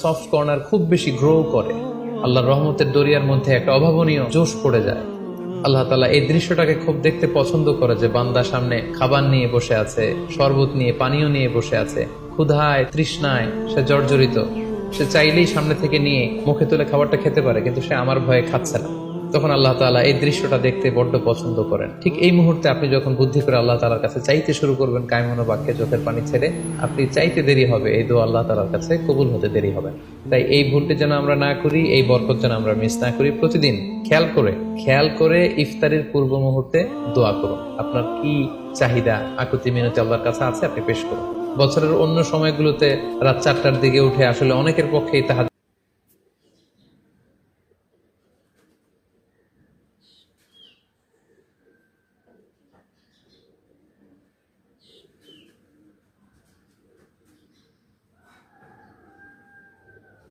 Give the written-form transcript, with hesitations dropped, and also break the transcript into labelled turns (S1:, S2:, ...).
S1: Soft corner খুব বেশি grow করে, আল্লাহর রহমতের দরিয়ার মধ্যে একটা অভাবনীয় জোশ পড়ে যায়। আল্লাহ তাআলা এই দৃশ্যটাকে খুব দেখতে পছন্দ করে যে বান্দা সামনে খাবার নিয়ে বসে আছে, শরবত নিয়ে, পানীয় নিয়ে বসে আছে, ক্ষুধায় তৃষ্ণায় সে জর্জরিত, সে চাইলেই সামনে থেকে নিয়ে মুখে তুলে খাবারটা খেতে পারে, কিন্তু সে আমার ভয়ে খাচ্ছে না। তখন আল্লাহ তাআলা এই দৃশ্যটা দেখতে বড্ড পছন্দ করেন। ঠিক এই মুহূর্তে আপনি যখন বুদ্ধি করে আল্লাহ তাআলার কাছে চাইতে শুরু করবেন, কায়মনো বাক্যে চোখের পানি ছেড়ে, আপনি চাইতে দেরি হবে, এই দোয়া আল্লাহ তাআলার কাছে কবুল হতে দেরি হবে। তাই এই ভুলটি যেন আমরা না করি, এই বরকত যেন আমরা মিস না করি। প্রতিদিন খেয়াল করে ইফতারের পূর্ব মুহূর্তে দোয়া করুন। আপনার কি চাহিদা, আকুতি মিনতি আল্লাহর কাছে আছে, আপনি পেশ করুন। বছরের অন্য সময়গুলোতে রাত 4টার দিকে উঠে আসলে অনেকের পক্ষেই তাহাজ্জুদ